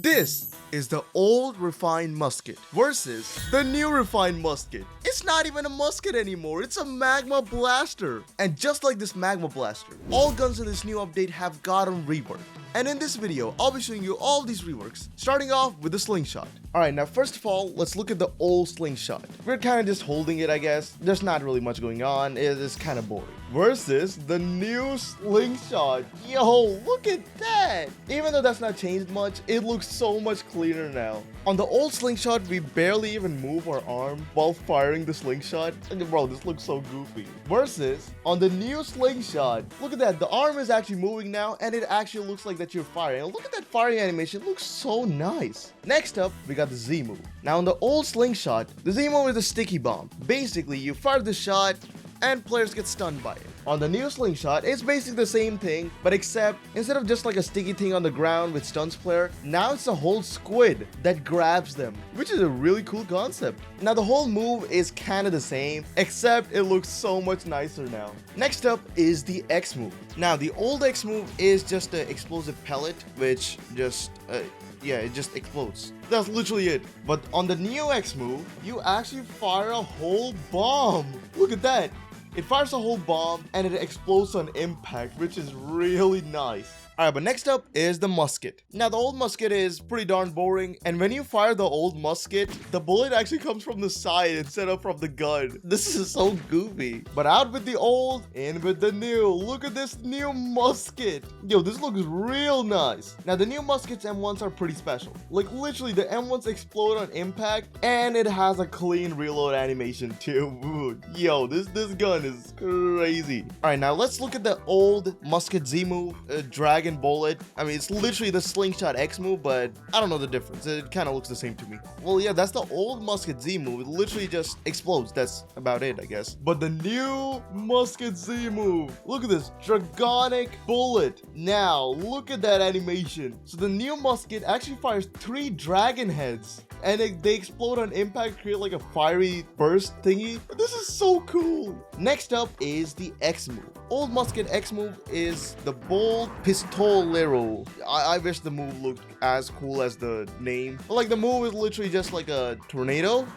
This is the old refined musket versus the new refined musket. It's not even a musket anymore, it's a Magma Blaster. And just like this Magma Blaster, all guns in this new update have gotten reworked. And in this video, I'll be showing you all these reworks, starting off with the Slingshot. Alright, now first of all, let's look at the old Slingshot. We're kind of just holding it, I guess. There's not really much going on, it is kind of boring. Versus the new Slingshot. Yo, look at that! Even though that's not changed much, it looks so much cleaner now. On the old Slingshot, we barely even move our arm while firing the Slingshot. And bro, this looks so goofy. Versus, on the new Slingshot, look at that, the arm is actually moving now, and it actually looks like that you're firing. And look at that firing animation, it looks so nice. Next up, we got the Z move. Now on the old Slingshot, the Z move is a sticky bomb. Basically, you fire the shot, and players get stunned by it. On the new Slingshot, it's basically the same thing, but except instead of just like a sticky thing on the ground which stuns player, now it's a whole squid that grabs them, which is a really cool concept. Now the whole move is kind of the same, except it looks so much nicer now. Next up is the X move. Now the old X move is just an explosive pellet, which just yeah, it just explodes. That's literally it. But on the new X move, you actually fire a whole bomb. Look at that. It fires a whole bomb and it explodes on impact, which is really nice. Alright, but next up is the musket. Now the old musket is pretty darn boring, and when you fire the old musket, the bullet actually comes from the side instead of from the gun. This is so goofy. But out with the old, in with the new. Look at this new musket. Yo, this looks real nice. Now the new musket's M1s are pretty special. Like literally the M1s explode on impact, and it has a clean reload animation too. Yo, this gun is crazy. Alright, now let's look at the old musket Z move, Dragon Bullet. I mean, it's literally the Slingshot X move, but I don't know the difference. It kind of looks the same to me. Well, yeah, that's the old Musket Z move. It literally just explodes. That's about it, I guess. But the new Musket Z move, look at this Dragonic Bullet. Now, look at that animation. So the new musket actually fires 3 dragon heads, and they explode on impact, create like a fiery burst thingy. This is so cool. Next up is the X move. Old musket X move is the bold pistolero. I wish the move looked as cool as the name. But like the move is literally just like a tornado.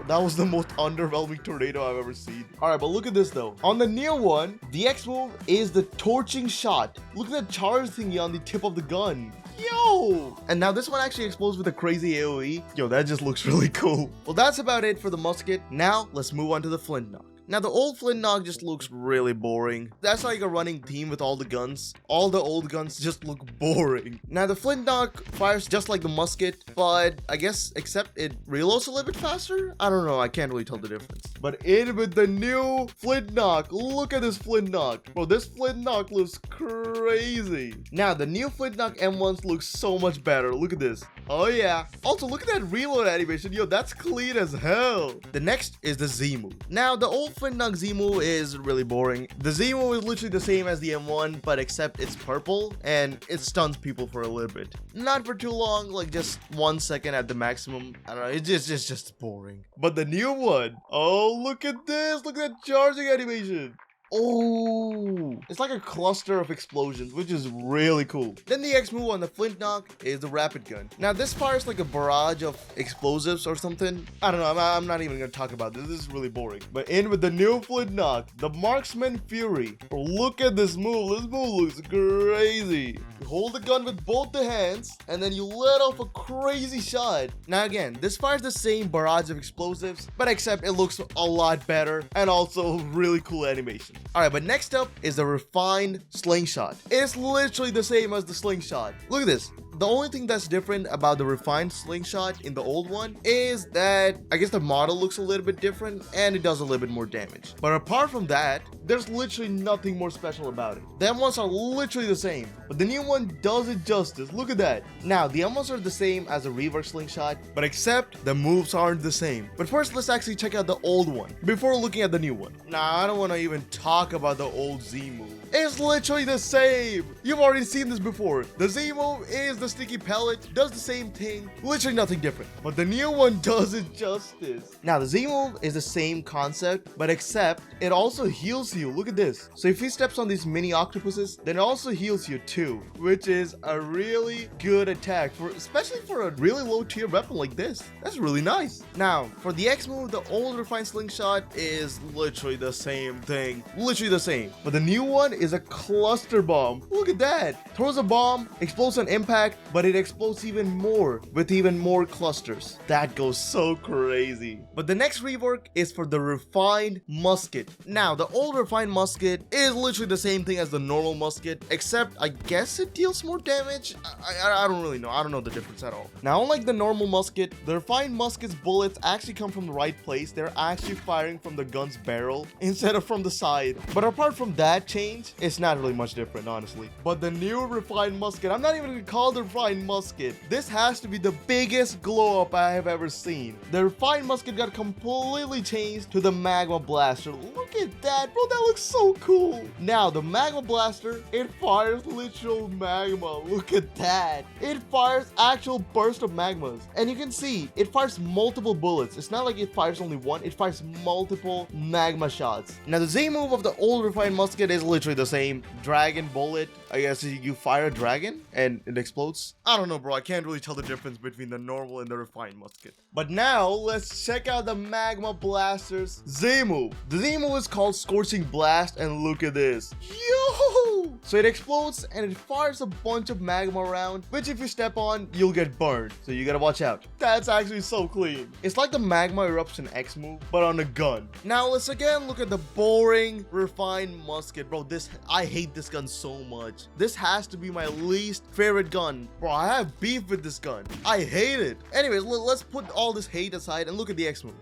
That was the most underwhelming tornado I've ever seen. Alright, but look at this though. On the new one, the X move is the torching shot. Look at that charge thingy on the tip of the gun. Yo! And now this one actually explodes with a crazy AoE. Yo, that just looks really cool. Well, that's about it for the musket. Now, let's move on to the Flint Knock. Now, the old Flint Knock just looks really boring. That's like a running theme with all the guns. All the old guns just look boring. Now, the Flint Knock fires just like the musket, but I guess except it reloads a little bit faster? I don't know, I can't really tell the difference. But in with the new Flint Knock. Look at this Flint Knock. Bro, this Flint Knock looks crazy. Now, the new Flint Knock M1s look so much better. Look at this. Oh yeah. Also, look at that reload animation. Yo, that's clean as hell. The next is the Z move. Now, the old Flint Knock Z move is really boring. The Z move is literally the same as the M1, but except it's purple and it stuns people for a little bit. Not for too long, like just 1 second at the maximum. I don't know, it's just boring. But the new one, oh, look at this. Look at that charging animation. Oh, it's like a cluster of explosions, which is really cool. Then the X move on the Flint Knock is the rapid gun. Now this fires like a barrage of explosives or something. I don't know, I'm not even gonna talk about this. This is really boring. But in with the new Flint Knock, the Marksman Fury. Bro, look at this move. This move looks crazy. You hold the gun with both the hands, and then you let off a crazy shot. Now again, this fires the same barrage of explosives, but except it looks a lot better and also really cool animation. Alright, but next up is the refined Slingshot. It's literally the same as the Slingshot. Look at this. The only thing that's different about the refined Slingshot in the old one is that I guess the model looks a little bit different and it does a little bit more damage. But apart from that, there's literally nothing more special about it. The M1s are literally the same, but the new one does it justice. Look at that. Now, the M1s are the same as a reverse Slingshot, but except the moves aren't the same. But first, let's actually check out the old one before looking at the new one. Nah, I don't want to even talk about the old Z move. is literally the same. You've already seen this before. The Z move is the sticky pellet, does the same thing, literally nothing different. But the new one does it justice. Now the Z move is the same concept, but except it also heals you. Look at this. So if he steps on these mini octopuses, then it also heals you too, which is a really good attack, especially for a really low tier weapon like this. That's really nice. Now for the X move, the old refined slingshot is literally the same thing, literally the same. But the new one is a cluster bomb. Look at that. Throws a bomb, explodes on impact, but it explodes even more with even more clusters. That goes so crazy. But the next rework is for the refined musket. Now the old refined musket is literally the same thing as the normal musket, except I guess it deals more damage. I don't really know. I don't know the difference at all. Now unlike the normal musket, the refined musket's bullets actually come from the right place. They're actually firing from the gun's barrel instead of from the side. But apart from that change, it's not really much different, honestly. But the new refined musket, I'm not even gonna call it the refined musket. This has to be the biggest glow up I have ever seen. The refined musket got completely changed to the Magma Blaster. Look at that, bro. That looks so cool. Now the Magma Blaster, it fires literal magma. Look at that. It fires actual burst of magmas, and you can see it fires multiple bullets. It's not like it fires only one, it fires multiple magma shots. Now the Z move of the old refined musket is literally the same. Dragon bullet. I guess you fire a dragon and it explodes. I don't know, bro. I can't really tell the difference between the normal and the refined musket. But now let's check out the Magma Blaster's Z move. The Z move is called Scorching Blast, and look at this. Yo! So it explodes and it fires a bunch of magma around, which if you step on, you'll get burned. So you gotta watch out. That's actually so clean. It's like the Magma Eruption X move, but on a gun. Now let's again look at the boring refined musket. Bro, I hate this gun so much. This has to be my least favorite gun. Bro, I have beef with this gun. I hate it. Anyways, let's put all this hate aside and look at the X move.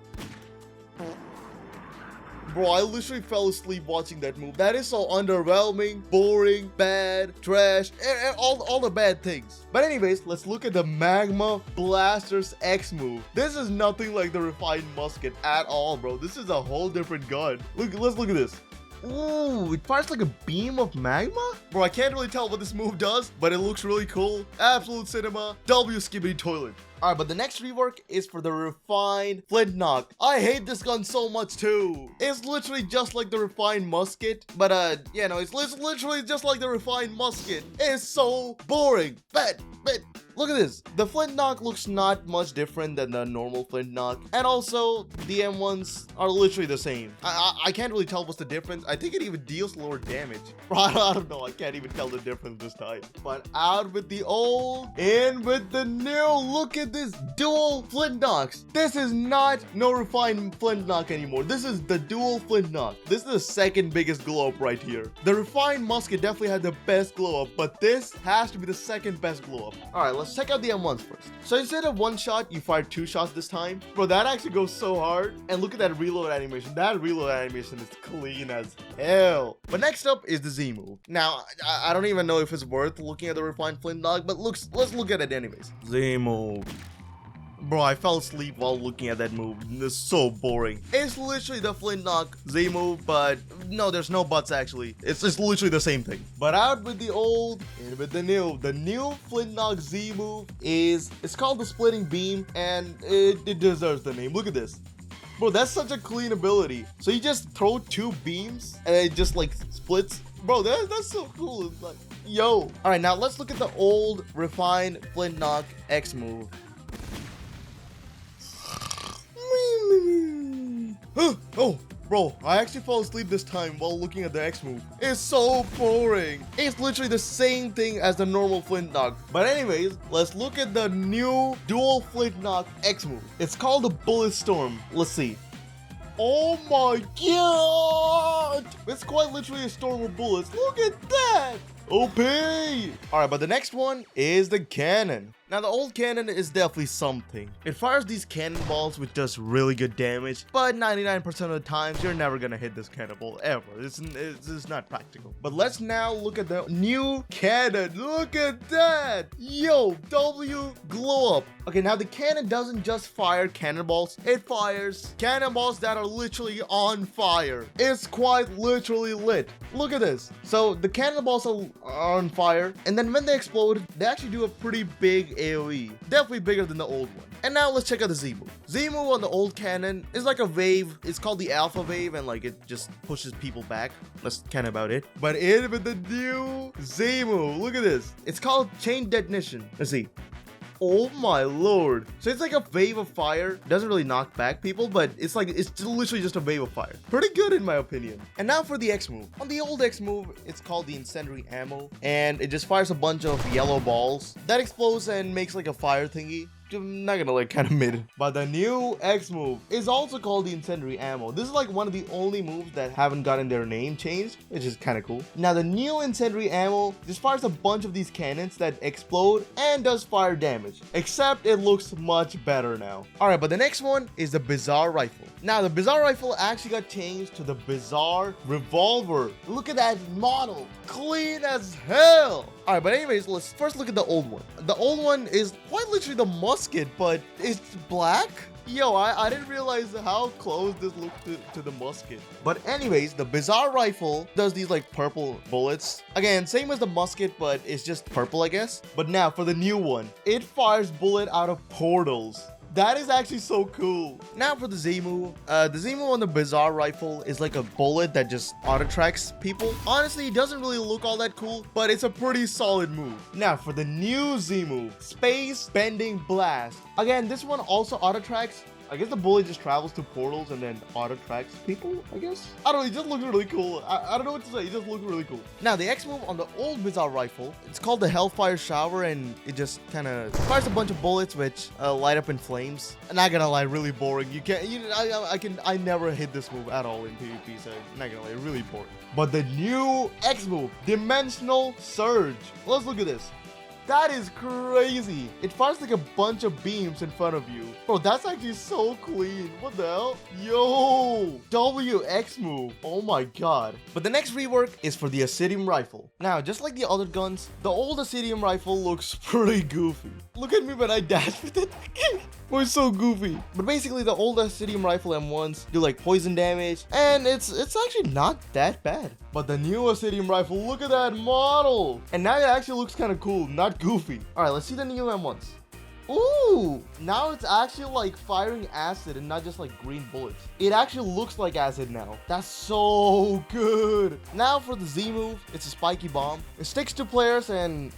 Bro, I literally fell asleep watching that move. That is so underwhelming, boring, bad, trash, all the bad things. But anyways, let's look at the Magma Blaster's X move. This is nothing like the refined musket at all, bro. This is a whole different gun. Let's look at this. Ooh, it fires like a beam of magma? Bro, I can't really tell what this move does, but it looks really cool. Absolute cinema. W skibbity toilet. Alright, but the next rework is for the refined Flint Knock. I hate this gun so much too. It's literally just like the refined musket, but yeah, no, it's literally just like the refined musket. It's so boring. But look at this. The Flint Knock looks not much different than the normal Flint Knock, and also the M1s are literally the same. I can't really tell what's the difference. I think it even deals lower damage. I don't know. I can't even tell the difference this time. But out with the old, in with the new. Look at this dual Flint Knocks. This is not no refined Flint Knock anymore. This is the dual Flint Knock. This is the second biggest glow up right here. The refined musket definitely had the best glow up, but this has to be the second best glow up. All right, let's check out the M1s first. So instead of one shot, you fired two shots this time. Bro, that actually goes so hard. And look at that reload animation. That reload animation is clean as hell. But next up is the Z move. Now, I don't even know if it's worth looking at the refined Flint Knock, but let's look at it anyways. Z move. Bro, I fell asleep while looking at that move. It's so boring. It's literally the Flint Knock Z move, but no, there's no buts actually. It's just literally the same thing. But out with the old and with the new. The new Flint Knock Z move it's called the Splitting Beam, and it deserves the name. Look at this. Bro, that's such a clean ability. So you just throw two beams and it just like splits. Bro, that's so cool. It's like, yo. All right, now let's look at the old refined Flint Knock X move. Oh, bro, I actually fell asleep this time while looking at the X move. It's so boring. It's literally the same thing as the normal Flint Knock. But anyways, let's look at the new dual Flint Knock X move. It's called the Bullet Storm. Let's see. Oh my god! It's quite literally a storm of bullets. Look at that! OP! Alright, but the next one is the cannon. Now the old cannon is definitely something. It fires these cannonballs which does really good damage, but 99% of the times you're never gonna hit this cannonball ever. It's not practical. But let's now look at the new cannon. Look at that! Yo, W glow up. Okay, now the cannon doesn't just fire cannonballs, it fires cannonballs that are literally on fire. It's quite literally lit. Look at this. So the cannonballs are on fire, and then when they explode, they actually do a pretty big AoE. Definitely bigger than the old one. And now let's check out the Z move. Z move on the old cannon is like a wave. It's called the alpha wave, and like it just pushes people back. That's kind of about it. But in with the new Z move, look at this. It's called chain detonation. Let's see. Oh my lord. So it's like a wave of fire. Doesn't really knock back people, but it's literally just a wave of fire. Pretty good in my opinion. And now for the X move. On the old X move, it's called the incendiary ammo, and it just fires a bunch of yellow balls that explodes and makes like a fire thingy. I'm not gonna like kind of mid. But the new X move is also called the incendiary ammo. This is like one of the only moves that haven't gotten their name changed, which is kind of cool. Now the new incendiary ammo just fires a bunch of these cannons that explode and does fire damage, except it looks much better now. All right, but the next one is the bizarre rifle. Now the bizarre rifle actually got changed to the bizarre revolver. Look at that model, clean as hell. All right, but anyways, let's first look at the old one. The old one is quite literally the musket, but it's black. Yo, I didn't realize how close this looked to the musket. But anyways, the bizarre rifle does these like purple bullets. Again, same as the musket, but it's just purple, I guess. But now for the new one, it fires bullet out of portals. That is actually so cool. Now for the Z move. The Z move on the bizarre rifle is like a bullet that just auto-tracks people. Honestly, it doesn't really look all that cool, but it's a pretty solid move. Now for the new Z move, Space Bending Blast. Again, this one also auto-tracks. I guess the bullet just travels to portals and then auto-tracks people, I guess. I don't know, it just looks really cool. I don't know what to say, it just looks really cool. Now, the X move on the old bizarre rifle, it's called the Hellfire Shower, and it just kind of fires a bunch of bullets which light up in flames. I'm not gonna lie, really boring. I never hit this move at all in PvP, so I'm not gonna lie, really boring. But the new X move, Dimensional Surge. Let's look at this. That is crazy. It fires like a bunch of beams in front of you. Bro, that's actually so clean. What the hell? Yo, WX move. Oh my god. But the next rework is for the Ascidium rifle. Now, just like the other guns, the old Ascidium rifle looks pretty goofy. Look at me when I dash with it. Boy, it's so goofy. But basically, the old Ascidium rifle M1s do like poison damage, and it's actually not that bad. But the new Ascidium rifle, look at that model. And now it actually looks kind of cool, not goofy. All right, let's see the new M1s. Ooh, now it's actually like firing acid and not just like green bullets. It actually looks like acid now. That's so good. Now for the Z move, it's a spiky bomb. It sticks to players and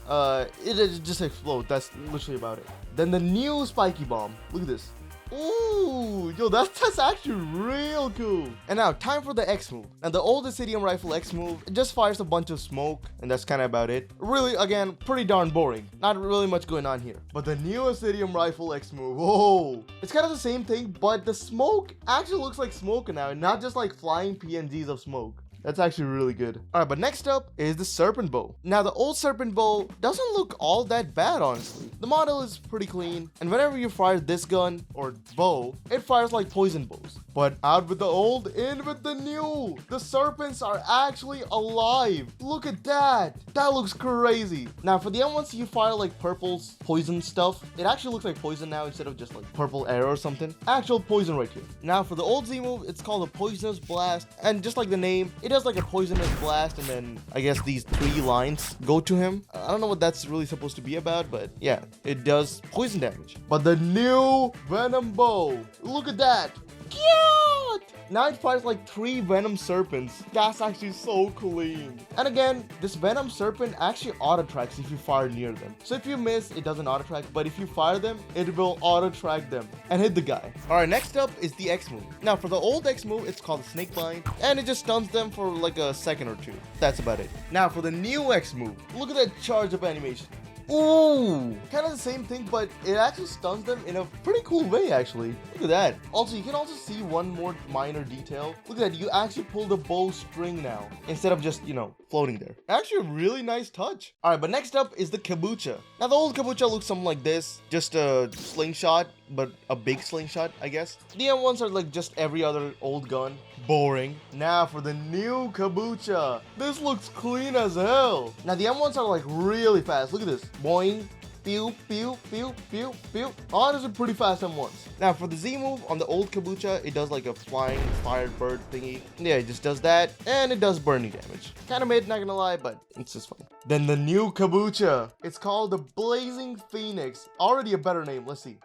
it just explodes. That's literally about it. Then the new spiky bomb, look at this. Ooh, yo, that's actually real cool. And now, time for the X move. And the old Ascidium rifle X move, it just fires a bunch of smoke, and that's kind of about it. Really, again, pretty darn boring. Not really much going on here. But the new Ascidium rifle X move, oh, it's kind of the same thing, but the smoke actually looks like smoke now, and not just like flying PNGs of smoke. That's actually really good. All right, but next up is the Serpent Bow. Now, the old Serpent Bow doesn't look all that bad, honestly. The model is pretty clean, and whenever you fire this gun or bow, it fires like poison bows. But out with the old, in with the new. The serpents are actually alive. Look at that. That looks crazy. Now, for the M1s, you fire like purple's poison stuff. It actually looks like poison now instead of just like purple arrow or something. Actual poison right here. Now, for the old Z move, it's called a Poisonous Blast, and just like the name, it does like a poisonous blast, and then I guess these 3 lines go to him. I don't know what that's really supposed to be about, but yeah, it does poison damage. But the new Venom Bow, look at that. Cute! Now it fires like 3 venom serpents. That's actually so clean. And again, this venom serpent actually auto-tracks if you fire near them. So if you miss, it doesn't auto-track, but if you fire them, it will auto-track them and hit the guy. Alright, next up is the X move. Now for the old X move, it's called the Snake Bind, and it just stuns them for like a second or 2. That's about it. Now for the new X move, look at that charge up animation. Ooh, kind of the same thing, but it actually stuns them in a pretty cool way, actually. Look at that. Also, you can also see one more minor detail. Look at that, you actually pull the bowstring now, instead of just, you know, floating there. Actually, a really nice touch. All right, but next up is the Kucha. Now, the old Kucha looks something like this, just a slingshot, but a big slingshot, I guess. The M1s are like just every other old gun. Boring. Now for the new Kucha. This looks clean as hell. Now the M1s are like really fast. Look at this. Boing. Pew, pew, pew, pew, pew. Honestly, pretty fast M1s. Now for the Z move on the old Kucha, it does like a flying fired bird thingy. Yeah, it just does that, and it does burning damage. Kind of mid, not gonna lie, but it's just fun. Then the new Kucha. It's called the Blazing Phoenix. Already a better name. Let's see.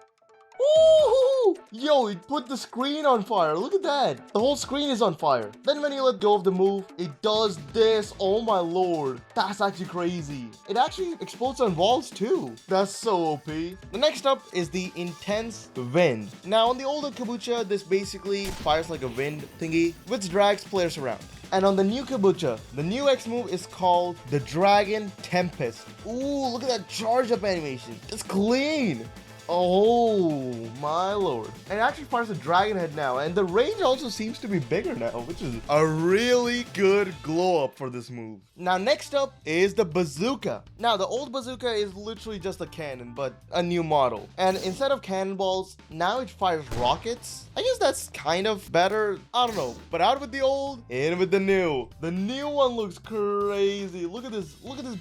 Ooh! Yo, it put the screen on fire. Look at that. The whole screen is on fire. Then when you let go of the move, it does this. Oh my lord. That's actually crazy. It actually explodes on walls too. That's so OP. The next up is the Intense Wind. Now on the older Kucha, this basically fires like a wind thingy, which drags players around. And on the new Kucha, the new X move is called the Dragon Tempest. Ooh, look at that charge up animation. It's clean. Oh my lord. And it actually fires a dragon head now, and the range also seems to be bigger now, which is a really good glow up for this move. Now next up is the Bazooka. Now the old Bazooka is literally just a cannon, but a new model. And instead of cannonballs, now it fires rockets. I guess that's kind of better. I don't know. But out with the old, in with the new. The new one looks crazy. Look at this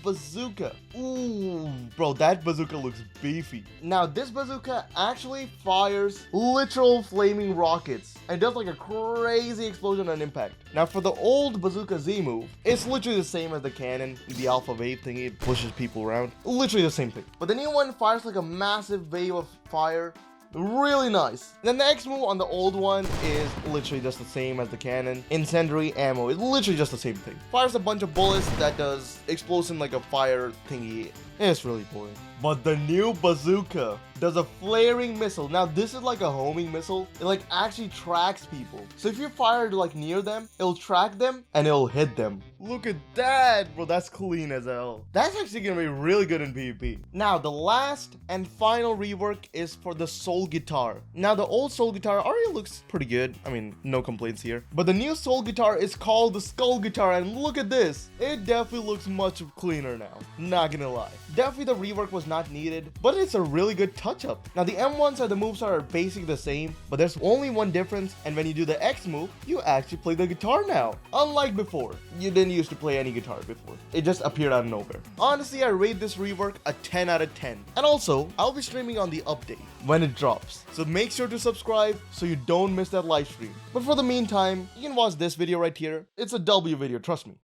bazooka. Ooh, bro, that bazooka looks beefy. Now this bazooka actually fires literal flaming rockets and does like a crazy explosion on impact. Now for the old Bazooka Z move, it's literally the same as the cannon, the alpha wave thingy. It pushes people around. Literally the same thing. But the new one fires like a massive wave of fire. Really nice. Then the X move on the old one is literally just the same as the cannon. Incendiary ammo is literally just the same thing. Fires a bunch of bullets that does explosion like a fire thingy. It's really boring. But the new bazooka does a flaring missile. Now this is like a homing missile. It like actually tracks people. So if you fire like near them, it'll track them and it'll hit them. Look at that, bro. That's clean as hell. That's actually gonna be really good in PvP. Now the last and final rework is for the Soul Guitar. Now the old Soul Guitar already looks pretty good. I mean, no complaints here. But the new Soul Guitar is called the Skull Guitar, and look at this. It definitely looks much cleaner now. Not gonna lie. Definitely the rework was not needed, but it's a really good touch-up. Now the M1s the moves are basically the same, but there's only one difference, and when you do the X move, you actually play the guitar now. Unlike before, you didn't used to play any guitar before. It just appeared out of nowhere. Honestly, I rate this rework a 10 out of 10. And also, I'll be streaming on the update when it drops. So make sure to subscribe so you don't miss that live stream. But for the meantime, you can watch this video right here. It's a W video, trust me.